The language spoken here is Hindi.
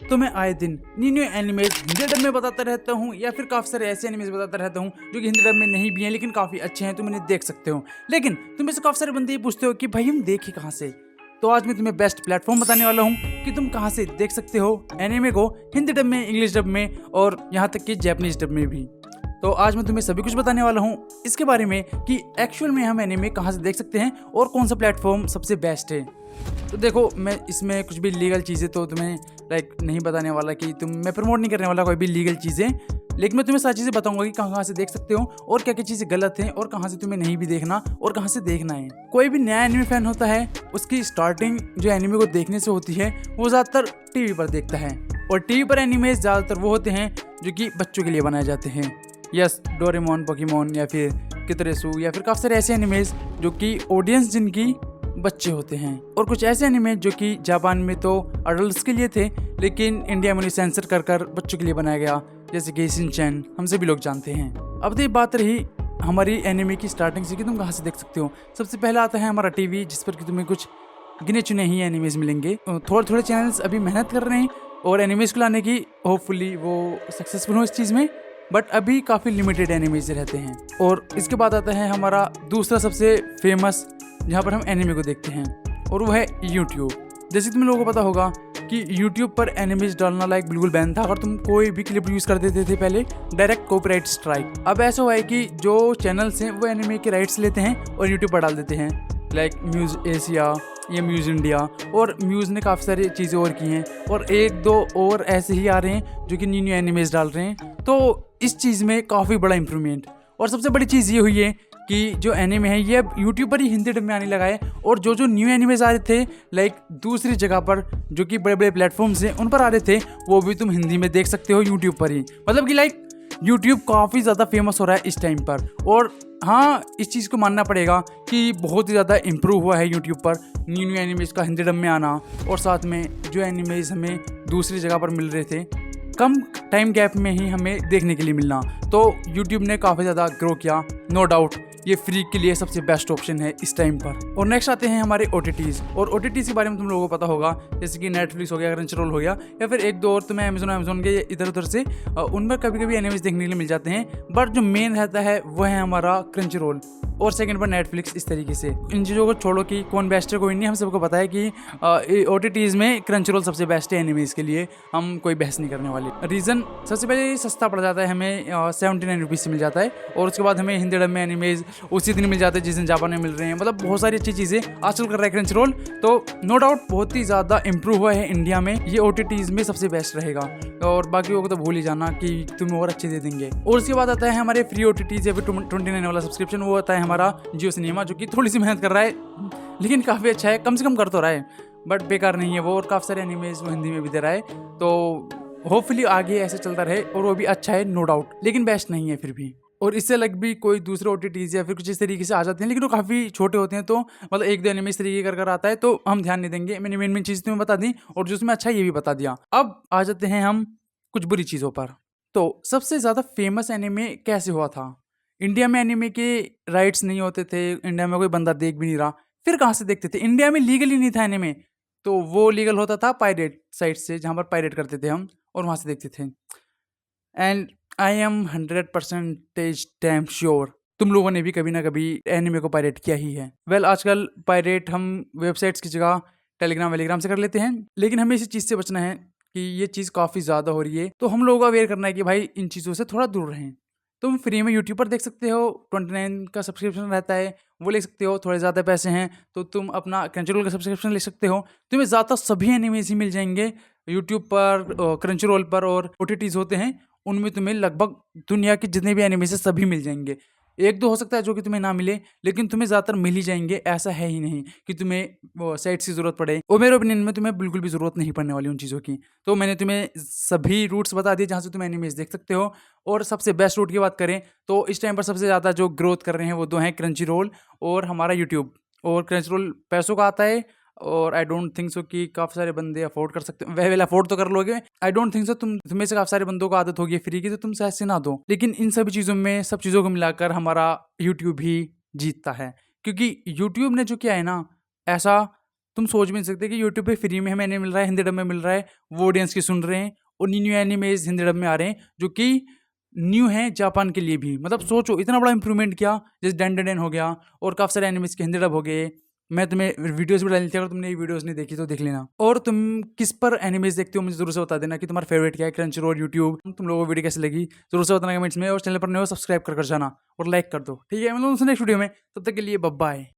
तो मैं आए दिन न्यू एनिमेज हिंदी डब में बताता रहता हूँ या फिर काफ़ी सारे ऐसे एनिमेज बताता रहता हूँ जो कि हिंदी डब में नहीं भी हैं लेकिन काफ़ी अच्छे हैं, तुम इन्हें देख सकते हो। लेकिन तुम में से काफ़ी सारे बंदे ये पूछते हो कि भाई हम देखें कहाँ से। तो आज मैं तुम्हें बेस्ट प्लेटफॉर्म बताने वाला हूँ कि तुम कहाँ से देख सकते हो एनिमे को हिंदी डब में, इंग्लिश डब में और यहाँ तक कि जैपनीज डब में भी। तो आज मैं तुम्हें सभी कुछ बताने वाला हूँ इसके बारे में कि एक्चुअल में हम एनिमे कहाँ से देख सकते हैं और कौन सा प्लेटफॉर्म सबसे बेस्ट है। तो देखो, मैं इसमें कुछ भी लीगल चीज़ें तो तुम्हें नहीं बताने वाला कि मैं प्रमोट नहीं करने वाला कोई भी लीगल चीज़ें, लेकिन मैं तुम्हें सारी चीज़ें बताऊंगा कि कहाँ से देख सकते हो और क्या क्या चीज़ें गलत हैं और कहाँ से तुम्हें नहीं भी देखना और कहाँ से देखना है। कोई भी नया एनिमे फैन होता है उसकी स्टार्टिंग जो एनिमे को देखने से होती है वो ज़्यादातर टीवी पर देखता है, और टीवी पर एनिमेज ज़्यादातर वो होते हैं जो कि बच्चों के लिए बनाए जाते हैं। यस, डोरेमोन, पोकेमोन या फिर कितरेसु या फिर काफ़ी सारे ऐसे एनिमेज जो कि ऑडियंस जिनकी बच्चे होते हैं, और कुछ ऐसे एनिमे जो कि जापान में तो अडल्ट्स के लिए थे लेकिन इंडिया में उन्हें सेंसर कर बच्चों के लिए बनाया गया, जैसे कि शिनचैन हम सभी लोग जानते हैं। अब तो बात रही हमारी एनिमे की स्टार्टिंग से कि तुम कहाँ से देख सकते हो। सबसे पहला आता है हमारा टीवी, जिस पर कि तुम्हें कुछ गिने चुने ही एनिमेज मिलेंगे। थोड़े थोड़े चैनल्स अभी मेहनत कर रहे हैं और एनिमेज को लाने की, होपफुली वो सक्सेसफुल हो इस चीज़ में, बट अभी काफ़ी लिमिटेड एनिमेज रहते हैं। और इसके बाद आता है हमारा दूसरा सबसे फेमस जहाँ पर हम एनिमे को देखते हैं, और वो है यूट्यूब। जैसे तुम लोगों को पता होगा कि यूट्यूब पर एनिमेज डालना बिल्कुल बैन था। अगर तुम कोई भी क्लिप यूज़ कर देते थे पहले, डायरेक्ट कॉपीराइट स्ट्राइक। अब ऐसा हुआ है कि जो चैनल्स हैं वो एनिमे के राइट्स लेते हैं और यूट्यूब पर डाल देते हैं, लाइक म्यूज़ एशिया या म्यूज़ इंडिया, और म्यूज़ ने काफ़ी सारी चीज़ें और की हैं, और एक दो और ऐसे ही आ रहे हैं जो कि न्यू एनिमेज डाल रहे हैं। तो इस चीज़ में काफ़ी बड़ा इम्प्रूवमेंट, और सबसे बड़ी चीज़ ये हुई है कि जो एनिमे है ये अब यूट्यूब पर ही हिंदी डब में आने लगा है, और जो न्यू एनिमेज आ रहे थे दूसरी जगह पर जो कि बड़े बड़े प्लेटफॉर्म्स हैं उन पर आ रहे थे, वो भी तुम हिंदी में देख सकते हो यूट्यूब पर ही। मतलब कि यूट्यूब काफ़ी ज़्यादा फेमस हो रहा है इस टाइम पर, और हाँ, इस चीज़ को मानना पड़ेगा कि बहुत ही ज़्यादा इम्प्रूव हुआ है यूट्यूब पर न्यू एनिमेज का हिंदी डब में आना, और साथ में जो एनिमेज हमें दूसरी जगह पर मिल रहे थे कम टाइम गैप में ही हमें देखने के लिए मिलना। तो यूट्यूब ने काफ़ी ज़्यादा ग्रो किया, नो डाउट ये फ्री के लिए सबसे बेस्ट ऑप्शन है इस टाइम पर। और नेक्स्ट आते हैं हमारे OTTs, और OTTs के बारे में तुम लोगों को पता होगा, जैसे कि नेटफ्लिक्स हो गया, क्रंचरोल हो गया, या फिर एक दो और तुम्हें अमेजोन के इधर उधर से उनमें कभी कभी एनिमेज देखने के लिए मिल जाते हैं, बट जो मेन रहता है वह है हमारा क्रंचरोल, और सेकंड पर नेटफ्लिक्स। इस तरीके से इन चीज़ों को छोड़ो कि कौन बेस्ट है कोई नहीं, हम सबको पता है कि OTTs में क्रंचरोल सबसे बेस्ट है एनिमेज के लिए, हम कोई बहस नहीं करने वाले। रीज़न सबसे पहले सस्ता पड़ जाता है, हमें 79 रुपीज़ से मिल जाता है, और उसके बाद हमें हिंदी डब में एनिमेज उसी दिन मिल जाते हैं जिस दिन जापान में मिल रहे हैं। मतलब बहुत सारी अच्छी चीज़ें आजकल कर रहा है क्रंचरोल, तो नो डाउट बहुत ही ज़्यादा इंप्रूव हुआ है इंडिया में, ये OTTs में सबसे बेस्ट रहेगा, और बाकी को तो भूल ही जाना कि तुम्हें और अच्छे दे देंगे। और उसके बाद आता है हमारे फ्री OTTs या फिर 29 वाला सब्सक्रिप्शन, वो आता है हमारा जियो सिनेमा, जो कि थोड़ी सी मेहनत कर रहा है लेकिन काफ़ी अच्छा है, कम से कम कर तो रहा है, बट बेकार नहीं है वो, और काफ़ी सारे एनिमेज वो हिंदी में भी दे रहा है। तो होपफुली आगे ऐसे चलता रहे, और वो भी अच्छा है नो डाउट, लेकिन बेस्ट नहीं है फिर भी। और इससे अलग भी कोई दूसरे OTTs या फिर कुछ इस तरीके से आ जाते हैं, लेकिन वो काफ़ी छोटे होते हैं, तो मतलब एक दो एनिमे इस तरीके कर आता है तो हम ध्यान नहीं देंगे। मैंने मेन चीज़ तुम्हें बता दी, और जो उसमें अच्छा है ये भी बता दिया। अब आ जाते हैं हम कुछ बुरी चीज़ों पर। तो सबसे ज़्यादा फेमस एनिमे कैसे हुआ था? इंडिया में एनिमे के राइट्स नहीं होते थे, इंडिया में कोई बंदा देख भी नहीं रहा, फिर कहाँ से देखते थे? इंडिया में लीगल ही नहीं था एनिमे, तो वो लीगल होता था पायरेट साइट से, जहाँ पर पायरेट करते थे हम, और वहाँ से देखते थे। And I am 100% damn sure तुम लोगों ने भी कभी ना कभी एनिमे को पायरेट किया ही है। वेल, आजकल पायरेट हम वेबसाइट्स की जगह टेलीग्राम से कर लेते हैं, लेकिन हमें इसी चीज़ से बचना है कि ये चीज़ काफ़ी ज़्यादा हो रही है, तो हम लोगों को अवेयर करना है कि भाई इन चीज़ों से थोड़ा दूर रहें। तुम फ्री में यूट्यूब पर देख सकते हो, 29 का सब्सक्रिप्शन रहता है, वो ले सकते हो। थोड़े ज़्यादा पैसे हैं तो तुम अपना क्रंचरोल का सब्सक्रिप्शन ले सकते हो, तुम्हें ज़्यादा सभी एनिमेज ही मिल जाएंगे यूट्यूब पर, क्रंचरोल पर, और OTTs होते हैं उनमें तुम्हें लगभग दुनिया के जितने भी एनिमेज है सभी मिल जाएंगे। एक दो हो सकता है जो कि तुम्हें ना मिले, लेकिन तुम्हें ज़्यादातर मिल ही जाएंगे। ऐसा है ही नहीं कि तुम्हें वो साइट्स की ज़रूरत पड़े, और मेरे ओपिनियन में तुम्हें बिल्कुल भी ज़रूरत नहीं पड़ने वाली उन चीज़ों की। तो मैंने तुम्हें सभी रूट्स बता दिए जहाँ से तुम एनिमेज देख सकते हो। और सबसे बेस्ट रूट की बात करें तो इस टाइम पर सबसे ज़्यादा जो ग्रोथ कर रहे हैं वो दो हैं, क्रंचीरोल और हमारा यूट्यूब। और क्रंचीरोल पैसों का आता है, और आई डोंट थिंक सो कि काफ़ी सारे बंदे अफोर्ड कर सकते हो। वेल, अफोर्ड तो कर लोगे, आई डोंट थिंक सो तुम्हें से काफ़ी सारे बंदों को आदत होगी फ्री की, तो तुम शायद से ना दो। लेकिन इन सभी चीज़ों में, सब चीज़ों को मिलाकर हमारा यूट्यूब ही जीतता है, क्योंकि यूट्यूब ने जो किया है ना, ऐसा तुम सोच भी नहीं सकते कि यूट्यूब पे फ्री में हमें एनिमे मिल रहा है, हिंदी डब में मिल रहा है, वो ऑडियंस की सुन रहे हैं, और new new animes Hindi dub में आ रहे हैं जो कि न्यू है जापान के लिए भी। मतलब सोचो इतना बड़ा इंप्रूवमेंट किया, जैसे डैन डैन हो गया और काफ़ी सारे एनिमेज के हिंदी डब हो गए। मैं तुम्हें वीडियोस भी डाली थी, अगर तुमने ये वीडियोस नहीं देखी तो देख लेना। और तुम किस पर एनिमेज देखते हो मुझे जरूर से बता देना कि तुम्हारा फेवरेट क्या है, क्रंच रोल, यूट्यूब। तुम लोगों को वीडियो कैसी लगी जरूर से बताना कमेंट्स में, और चैनल पर नए हो सब्सक्राइब कर जाना और लाइक कर दो। ठीक है, मतलब नेक्स्ट वीडियो में, तब तक के लिए बाय बाय।